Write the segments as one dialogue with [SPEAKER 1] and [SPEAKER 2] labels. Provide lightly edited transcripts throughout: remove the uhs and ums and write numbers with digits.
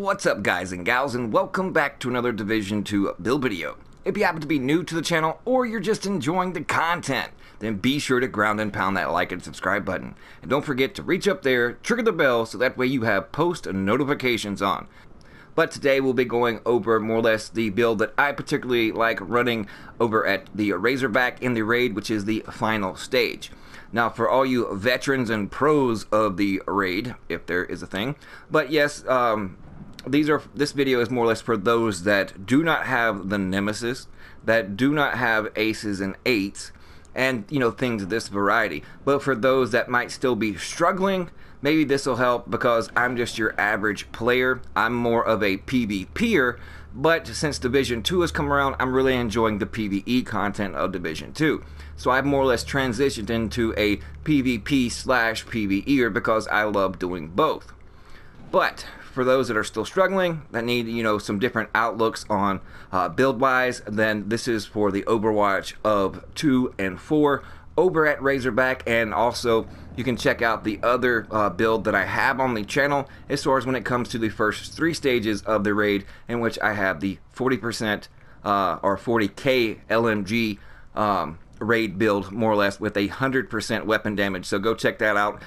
[SPEAKER 1] What's up, guys and gals, and welcome back to another Division 2 build video. If you happen to be new to the channel or you're just enjoying the content, then be sure to ground and pound that like and subscribe button. And don't forget to reach up there, trigger the bell, so that way you have post notifications on. But today we'll be going over more or less the build that I particularly like running over at the Razorback in the raid, which is the final stage. Now, for all you veterans and pros of the raid, if there is a thing, but yes, this video is more or less for those that do not have the Nemesis, that do not have aces and eights, and things of this variety. But for those that might still be struggling, maybe this will help, because I'm just your average player. I'm more of a PvPer, but since Division 2 has come around, I'm really enjoying the PvE content of Division 2. So I've more or less transitioned into a PvP/PvEer because I love doing both. But for those that are still struggling, that need some different outlooks on build-wise, then this is for the Overwatch of 2 and 4 over at Razorback. And also you can check out the other build that I have on the channel as far as when it comes to the first 3 stages of the raid, in which I have the 40% or 40k LMG raid build, more or less, with 100% weapon damage. So go check that out,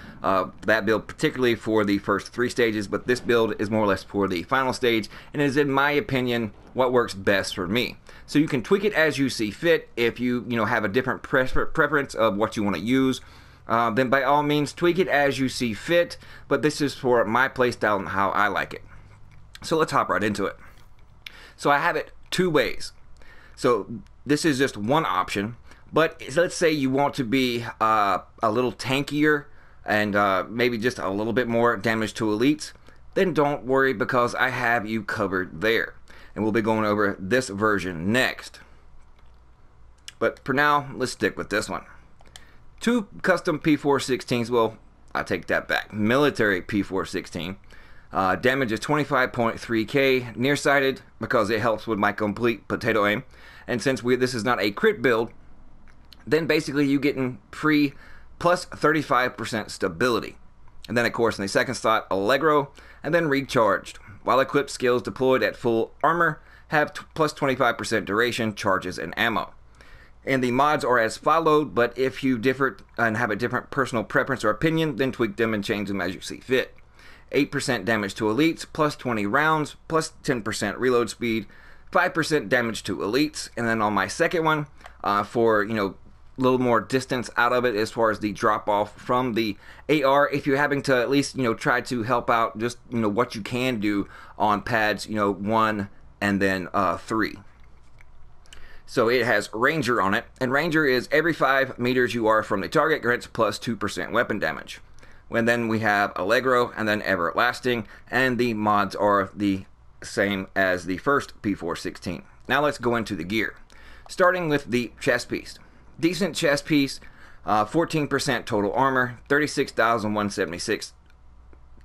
[SPEAKER 1] that build particularly for the first 3 stages, but this build is more or less for the final stage, and is, in my opinion, what works best for me. So you can tweak it as you see fit. If you have a different preference of what you want to use, then by all means tweak it as you see fit, but this is for my playstyle and how I like it. So let's hop right into it. So I have it 2 ways. So this is just one option. But let's say you want to be a little tankier and maybe just a little bit more damage to elites, then don't worry, because I have you covered there. And we'll be going over this version next. But for now, let's stick with this one. 2 custom P416s, well, I take that back, military P416. Damage is 25.3k, nearsighted, because it helps with my complete potato aim. And since this is not a crit build, then basically you getting free plus 35% stability. And then of course in the second slot, Allegro, and then recharged. While equipped, skills deployed at full armor have plus 25% duration, charges, and ammo. And the mods are as followed, but if you differ and have a different personal preference or opinion, then tweak them and change them as you see fit. 8% damage to elites, plus 20 rounds, plus 10% reload speed, 5% damage to elites. And then on my second one, for little more distance out of it as far as the drop off from the AR, if you're having to at least try to help out just what you can do on pads 1 and then 3. So it has Ranger on it, and Ranger is every 5 meters you are from the target grants plus 2% weapon damage. And then we have Allegro and then Everlasting, and the mods are the same as the first P416. Now let's go into the gear, starting with the chest piece. Decent chest piece, 14% total armor, 36,176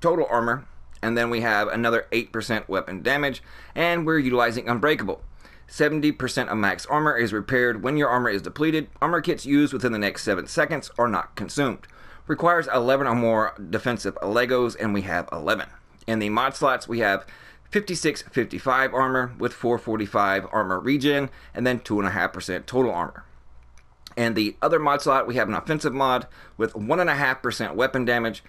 [SPEAKER 1] total armor, and then we have another 8% weapon damage, and we're utilizing Unbreakable. 70% of max armor is repaired when your armor is depleted. Armor kits used within the next 7 seconds are not consumed. Requires 11 or more defensive Legos, and we have 11. In the mod slots, we have 56-55 armor with 445 armor regen, and then 2.5% total armor. And the other mod slot, we have an offensive mod with 1.5% weapon damage,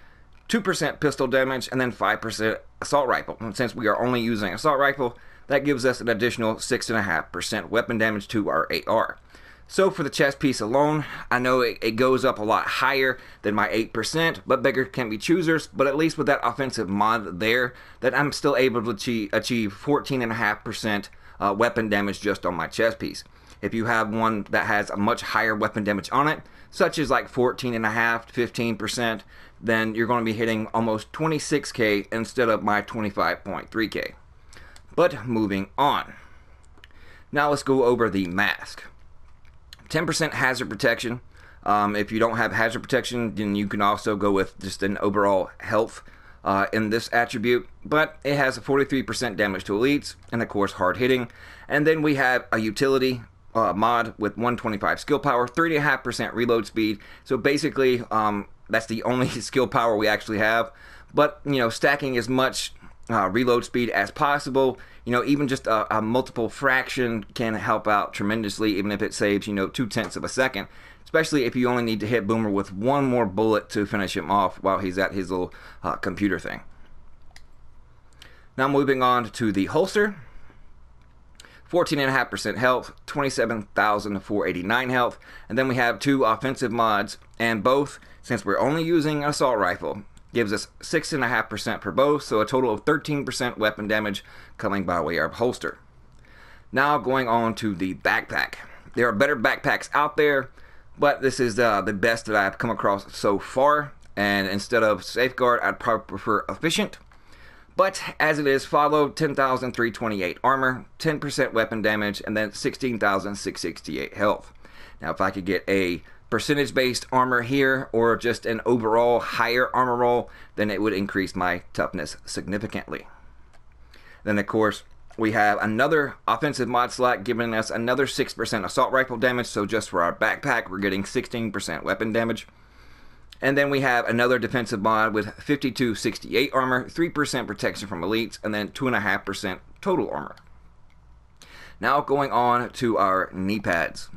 [SPEAKER 1] 2% pistol damage, and then 5% assault rifle. And since we are only using assault rifle, that gives us an additional 6.5% weapon damage to our AR. So for the chest piece alone, I know it goes up a lot higher than my 8%, but bigger can be choosers. But at least with that offensive mod there, that I'm still able to achieve 14.5% weapon damage just on my chest piece. If you have one that has a much higher weapon damage on it, such as like 14.5% to 15%, then you're going to be hitting almost 26k instead of my 25.3k. But moving on. Now let's go over the mask. 10% hazard protection. If you don't have hazard protection, then you can also go with just an overall health in this attribute. But it has a 43% damage to elites, and of course hard hitting. And then we have a utility mod with 125 skill power, 3.5% reload speed. So basically, that's the only skill power we actually have. But, stacking as much reload speed as possible. Even just a multiple fraction can help out tremendously, even if it saves 0.2 of a second, especially if you only need to hit Boomer with one more bullet to finish him off while he's at his little computer thing. Now moving on to the holster. 14.5% health, 27,489 health, and then we have 2 offensive mods, and both, since we're only using an assault rifle, gives us 6.5% for both, so a total of 13% weapon damage coming by way of holster. Now going on to the backpack. There are better backpacks out there, but this is the best that I've come across so far, and instead of Safeguard, I'd probably prefer Efficient. But as it is, follow 10,328 armor, 10% weapon damage, and then 16,668 health. Now if I could get a percentage-based armor here, or just an overall higher armor roll, then it would increase my toughness significantly. Then of course, we have another offensive mod slot giving us another 6% assault rifle damage, so just for our backpack, we're getting 16% weapon damage. And then we have another defensive mod with 5268 armor, 3% protection from elites, and then 2.5% total armor. Now going on to our knee pads.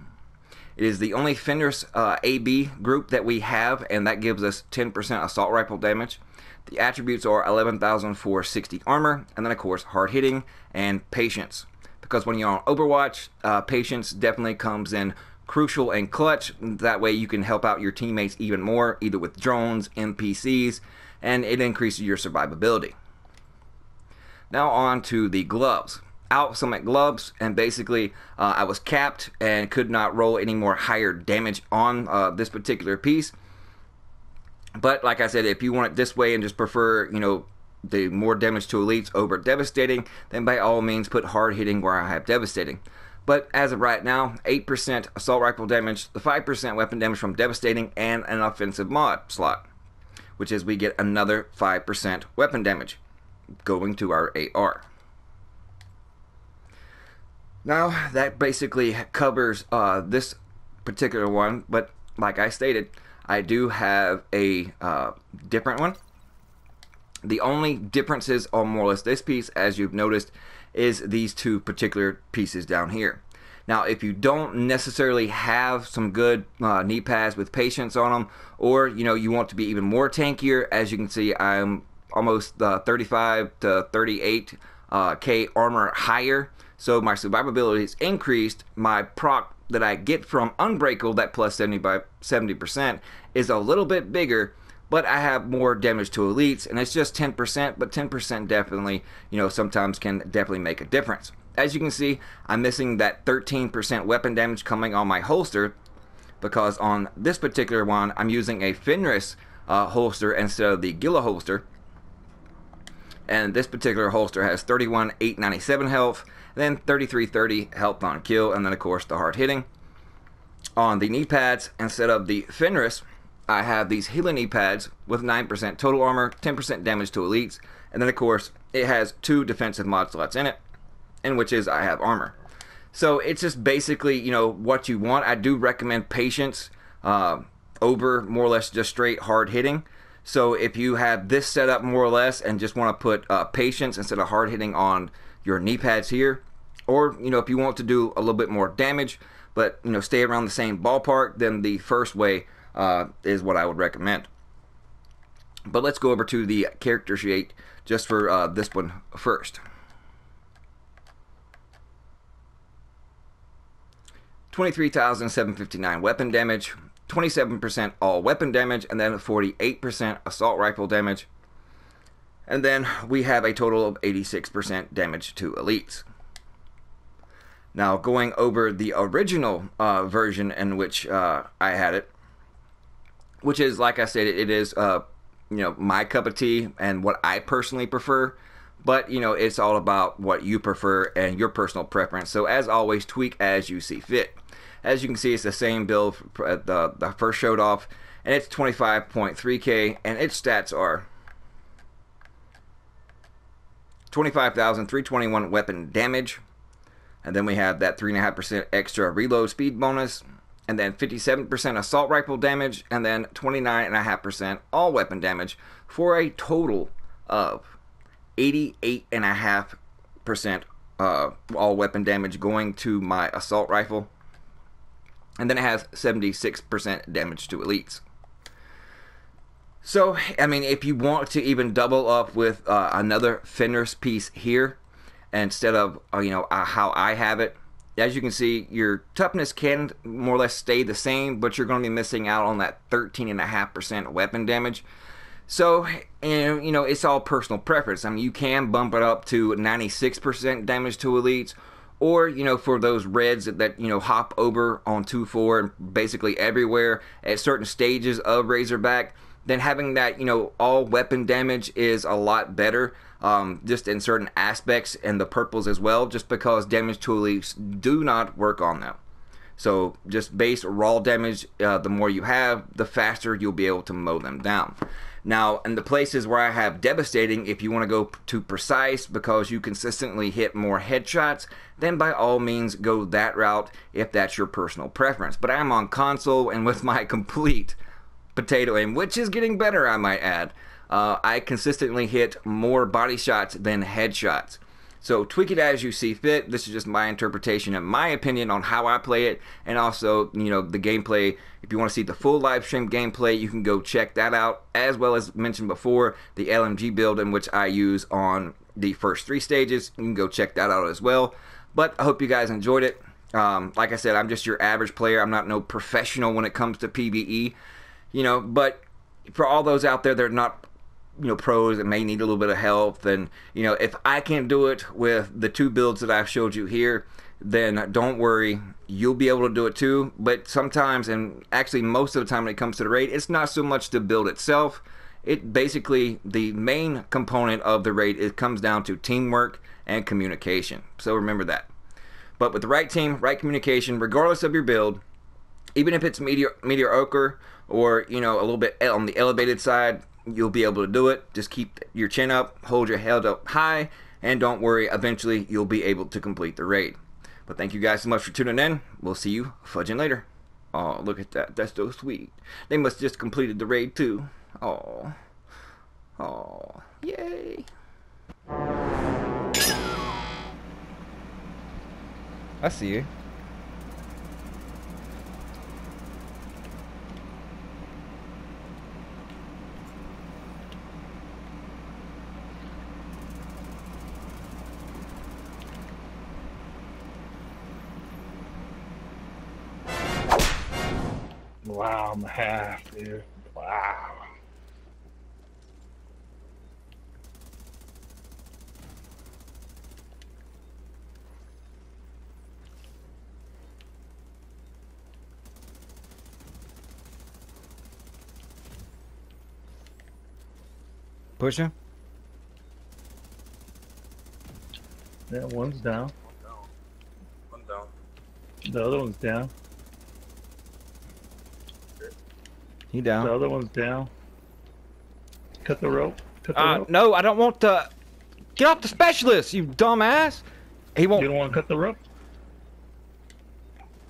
[SPEAKER 1] It is the only Fenris AB group that we have, and that gives us 10% assault rifle damage. The attributes are 11,460 armor, and then of course hard hitting and patience. Because when you're on Overwatch, patience definitely comes in crucial and clutch. That way you can help out your teammates even more, either with drones, NPCs, and it increases your survivability. Now on to the gloves. Summit gloves, and basically I was capped and could not roll any more higher damage on this particular piece. But like I said, if you want it this way and just prefer the more damage to elites over devastating, then by all means put hard hitting where I have devastating. But as of right now, 8% assault rifle damage, the 5% weapon damage from devastating, and an offensive mod slot, which is we get another 5% weapon damage going to our AR. Now that basically covers this particular one, but like I stated, I do have a different one. The only differences on more or less this piece, as you've noticed, is these two particular pieces down here. Now if you don't necessarily have some good knee pads with patience on them, or you want to be even more tankier, as you can see I'm almost 35 to 38 K armor higher, so my survivability is increased. My proc that I get from Unbreakable, that plus 70%, is a little bit bigger, but I have more damage to elites, and it's just 10%, but 10% definitely, sometimes can definitely make a difference. As you can see, I'm missing that 13% weapon damage coming on my holster, because on this particular one, I'm using a Fenris holster instead of the Gila holster. And this particular holster has 31,897 health, then 3330 health on kill, and then of course the hard hitting. On the knee pads, instead of the Fenris, I have these Hela knee pads with 9% total armor, 10% damage to elites, and then of course it has 2 defensive mod slots in it, in which is I have armor. So it's just basically what you want. I do recommend patience over more or less just straight hard hitting. So if you have this set up more or less and just want to put patience instead of hard hitting on your knee pads here, or if you want to do a little bit more damage but stay around the same ballpark, then the first way is what I would recommend. But let's go over to the character sheet just for this one first. 23,759 weapon damage, 27% all weapon damage, and then 48% assault rifle damage. And then we have a total of 86% damage to elites. Now going over the original version in which I had it, which is, like I said, it is my cup of tea and what I personally prefer, but it's all about what you prefer and your personal preference. So as always, tweak as you see fit. As you can see, it's the same build the first showed off, and it's 25.3k, and its stats are 25,321 weapon damage, and then we have that 3.5% extra reload speed bonus, and then 57% assault rifle damage, and then 29.5% all weapon damage, for a total of 88.5% all weapon damage going to my assault rifle. And then it has 76% damage to elites. So, I mean, if you want to even double up with another Fenris piece here, instead of, how I have it, as you can see, your toughness can more or less stay the same, but you're going to be missing out on that 13.5% weapon damage. So, it's all personal preference. I mean, you can bump it up to 96% damage to elites, or, for those reds that hop over on 2-4 and basically everywhere at certain stages of Razorback, then having that, all weapon damage is a lot better, just in certain aspects, and the purples as well, just because damage to elites do not work on them. So just base raw damage, the more you have, the faster you'll be able to mow them down. Now, in the places where I have devastating, if you want to go to precise because you consistently hit more headshots, then by all means go that route if that's your personal preference. But I'm on console, and with my complete potato aim, which is getting better, I might add, I consistently hit more body shots than headshots. So tweak it as you see fit. This is just my interpretation and my opinion on how I play it, and also the gameplay. If you want to see the full live stream gameplay, you can go check that out, as well as mentioned before, the LMG build in which I use on the first 3 stages. You can go check that out as well. But I hope you guys enjoyed it. Like I said, I'm just your average player. I'm not no professional when it comes to PvE. But for all those out there that are not, pros that may need a little bit of help, then, if I can't do it with the 2 builds that I've showed you here, then don't worry, you'll be able to do it too. But sometimes, and actually most of the time when it comes to the raid, it's not so much the build itself. It basically, the main component of the raid, it comes down to teamwork and communication. So remember that. But with the right team, right communication, regardless of your build, even if it's mediocre or, a little bit on the elevated side, you'll be able to do it. Just keep your chin up, hold your head up high, and don't worry, eventually you'll be able to complete the raid. But thank you guys so much for tuning in. We'll see you fudging later. Oh, look at that. That's so sweet. They must just completed the raid too. Oh. Oh. Yay. I see you.
[SPEAKER 2] Wow, I'm half, dude. Wow.
[SPEAKER 1] Push him.
[SPEAKER 2] Yeah, one's down.
[SPEAKER 3] One down.
[SPEAKER 2] The other one's down.
[SPEAKER 1] He down.
[SPEAKER 2] The other one's down. Cut the rope. Cut the rope.
[SPEAKER 1] No, I don't want to. Get off the specialist, you dumbass. He won't.
[SPEAKER 2] You don't want to cut the rope?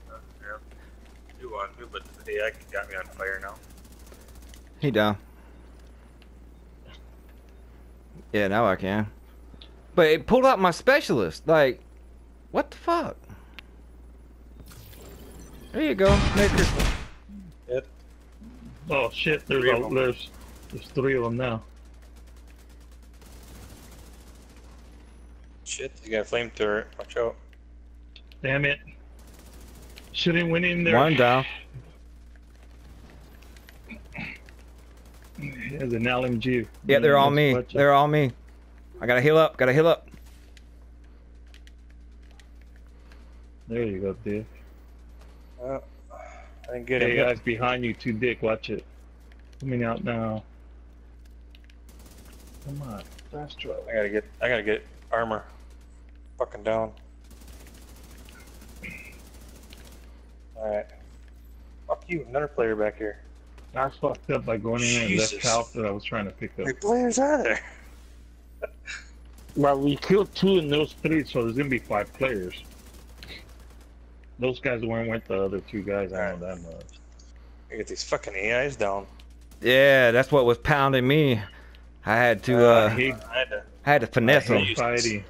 [SPEAKER 3] Yeah. You want to, but the AI got me on fire now.
[SPEAKER 1] He down. Yeah, now I can. But it pulled out my specialist. Like, what the fuck? There you go.
[SPEAKER 3] Yep.
[SPEAKER 2] Oh shit! There's 3 of them now.
[SPEAKER 3] Shit, you got a flame turret. Watch out.
[SPEAKER 2] Damn it! Shouldn't went in there.
[SPEAKER 1] One down.
[SPEAKER 2] There's an LMG.
[SPEAKER 1] Yeah, they're all me. They're all me. I gotta heal up. Gotta heal up.
[SPEAKER 2] There you go, Dick.
[SPEAKER 3] I didn't get
[SPEAKER 2] Hey
[SPEAKER 3] him.
[SPEAKER 2] guys, behind you, 2 Dick. Watch it. Coming out now. Come on, fast travel.
[SPEAKER 3] I gotta get armor. Fucking down. Alright. Fuck you, another player back here.
[SPEAKER 2] I fucked up by going in and left
[SPEAKER 3] Jesus.
[SPEAKER 2] house that I was trying to pick up.
[SPEAKER 3] How many players are there?
[SPEAKER 2] Well, we killed 2 and those 3, so there's gonna be 5 players. Those guys weren't with the other 2 guys. I don't know that much.
[SPEAKER 3] I get these fucking AIs down.
[SPEAKER 1] Yeah, that's what was pounding me. I had to.
[SPEAKER 3] I had to
[SPEAKER 1] I had to finesse
[SPEAKER 2] Hey,
[SPEAKER 1] him.
[SPEAKER 2] Spidey.